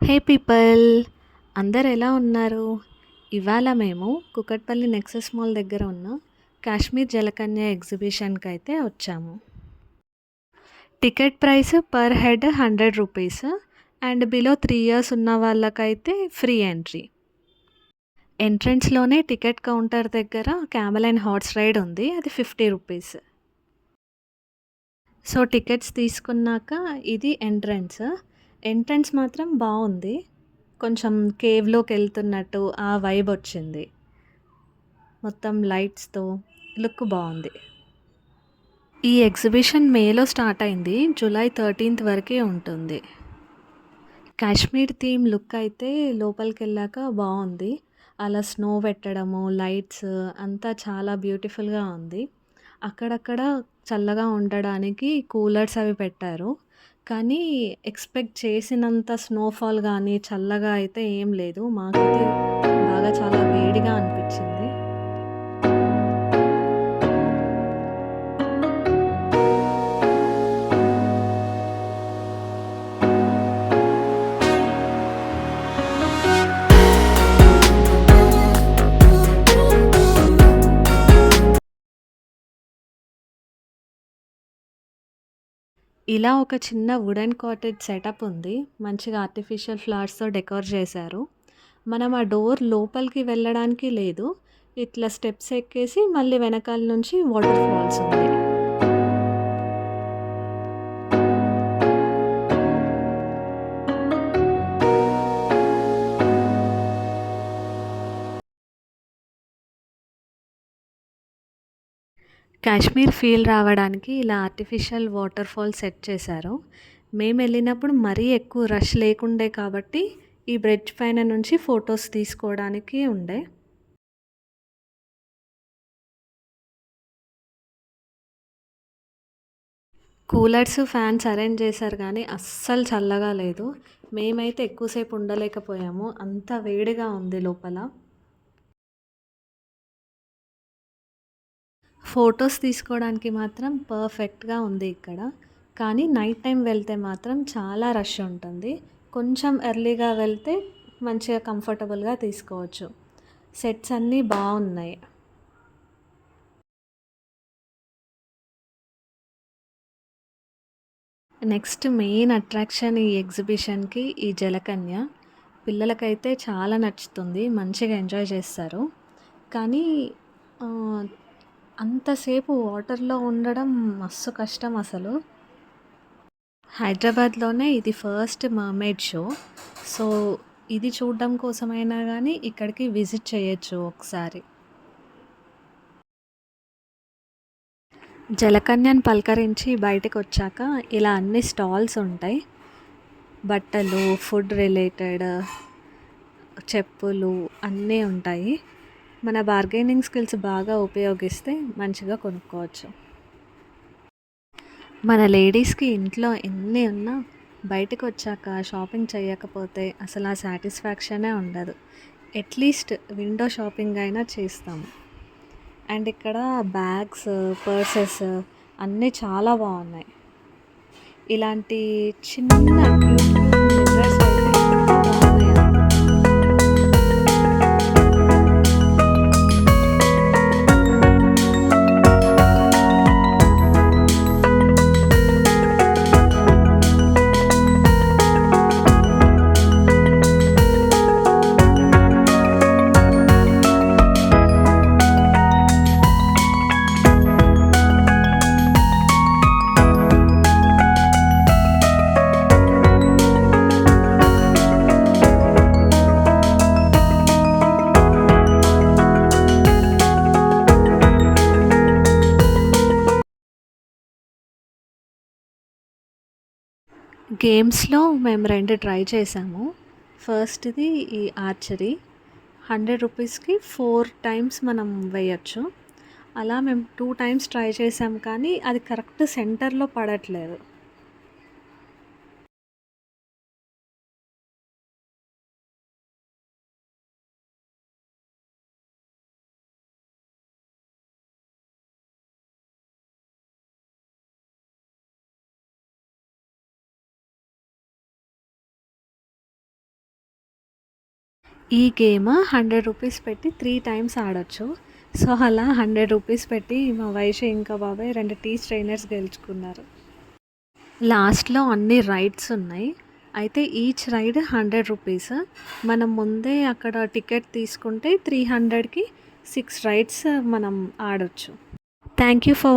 హే people! అందరు ఎలా ఉన్నారు? ఇవాళ మేము కూకట్పల్లి నెక్సెస్ మాల్ దగ్గర ఉన్న కాశ్మీర్ జలకన్య ఎగ్జిబిషన్‌కైతే వచ్చాము. టికెట్ ప్రైస్ పర్ హెడ్ రూ. 100 అండ్ బిలో 3 ఇయర్స్ ఉన్న వాళ్ళకైతే ఫ్రీ ఎంట్రీ. ఎంట్రన్స్‌లోనే టికెట్ కౌంటర్ దగ్గర క్యామెల్ అండ్ హార్స్ రైడ్ ఉంది. అది రూ. 50. సో, టికెట్స్ తీసుకున్నాక ఇది ఎంట్రన్స్. ఎంట్రన్స్ మాత్రం బావుంది. కొంచెం కేవ్‌లోకెళ్తున్నట్టు ఆ వైబొచ్చింది. మొత్తం లైట్స్‌తో లుక్ బావుంది. ఈ ఎగ్జిబిషన్ మేలో స్టార్ట్ అయింది. జూలై 13థ్ వరకే ఉంటుంది. కాశ్మీర్ థీమ్ లుక్ అయితే లోపలికెళ్ళాక బావుంది. అలా స్నో పెట్టడము, లైట్స్ అంతా చాలా బ్యూటిఫుల్‌గా ఉంది. అక్కడక్కడ చల్లగా ఉండడానికి కూలర్స్ అవి పెట్టారు. కానీ ఎక్స్‌పెక్ట్ చేసినంత స్నోఫాల్ గానీ, చల్లగా అయితే ఏం లేదు. మాకైతే బాగా చాలా వేడిగా అనిపిచ్చింది. ఇలా ఒక చిన్న వుడెన్ కాటేజ్ సెటప్ ఉంది. మంచిగా ఆర్టిఫిషియల్ ఫ్లవర్స్‌తో డెకోర్ చేశారు. మనం ఆ డోర్ లోపలికి వెళ్ళడానికి లేదు. ఇట్లా స్టెప్స్ ఎక్కేసి మళ్ళీ వెనకాల నుంచి వాటర్ ఫాల్స్ ఉంది. కాశ్మీర్ ఫీల్ రావడానికి ఇలా ఆర్టిఫిషియల్ వాటర్ ఫాల్ సెట్ చేశారు. మేమెళ్ళినప్పుడు మరీ ఎక్కువ రష్ లేకుండే కాబట్టి ఈ బ్రిడ్జ్ పైన నుంచి ఫోటోస్ తీసుకోవడానికి ఉండే. కూలర్స్, ఫ్యాన్స్ అరేంజ్ చేశారు గానీ అస్సలు చల్లగా లేదు. మేమైతే ఎక్కువసేపు ఉండలేకపోయాము. అంత వేడిగా ఉంది లోపల. ఫోటోస్ తీసుకోవడానికి మాత్రం పర్ఫెక్ట్‌గా ఉంది ఇక్కడ. కానీ నైట్ టైం వెళ్తే మాత్రం చాలా రష్ ఉంటుంది. కొంచెం ఎర్లీగా వెళ్తే మంచిగా కంఫర్టబుల్‌గా తీసుకోవచ్చు. సెట్స్ అన్నీ బావున్నాయి. నెక్స్ట్ మెయిన్ అట్రాక్షన్ ఈ ఎగ్జిబిషన్‌కి ఈ జలకన్య. పిల్లలకైతే చాలా నచ్చుతుంది. మంచిగా ఎంజాయ్ చేస్తారు. కానీ ఆహ్, అంతసేపు వాటర్‌లో ఉండడం మస్తు కష్టం అసలు. హైదరాబాద్‌లోనే ఇది ఫస్ట్ మర్‌మెయిడ్ షో. సో, ఇది చూడడం కోసమైనా గానీ ఇక్కడికి విజిట్ చేయొచ్చు ఒకసారి. జలకన్యను పలకరించి బయటకొచ్చాక ఇలా అన్ని స్టాల్స్ ఉంటాయి. బట్టలు, ఫుడ్ రిలేటెడ్, చెప్పులు అన్నీ ఉంటాయి. మన బార్గెనింగ్ స్కిల్స్ బాగా ఉపయోగిస్తే మంచిగా కొనుక్కోవచ్చు. మన లేడీస్‌కి ఇంట్లో ఎన్ని ఉన్నా బయటకొచ్చాక షాపింగ్ చేయకపోతే అసలు ఆ సాటిస్ఫాక్షనే ఉండదు. అట్‌లీస్ట్ విండో షాపింగ్ అయినా చేస్తాము. అండ్ ఇక్కడ బ్యాగ్స్, పర్సెస్ అన్నీ చాలా బాగున్నాయి. ఇలాంటి చిన్న క్యూట్ క్యూట్ మిర్రర్స్ అయితే ఎంత బాగున్నాయంటే గేమ్స్‌లో మేము 2 ట్రై చేసాము. ఫస్ట్‌ది ఈ ఆర్చరీ. రూ. 100కి 4 టైమ్స్ మనం వేయొచ్చు. అలా మేము 2 టైమ్స్ ట్రై చేసాం కానీ అది కరెక్ట్ సెంటర్‌లో పడట్లేదు. ఈ గేమ్ 100 రూపీస్ పెట్టి 3 టైమ్స్ ఆడొచ్చు. సో, అలా 100 రూపీస్ పెట్టి మా వైషు ఇంకా బాబాయ్ 2 టీ స్ట్రెయినర్స్ గెలుచుకున్నారు. లాస్ట్‌లో అన్ని రైడ్స్ ఉన్నాయి. అయితే ఈచ్ రైడ్ 100 రూపీస్. మనం ముందే అక్కడ టికెట్ తీసుకుంటే 300కి 6 రైడ్స్ మనం ఆడొచ్చు. Thank you for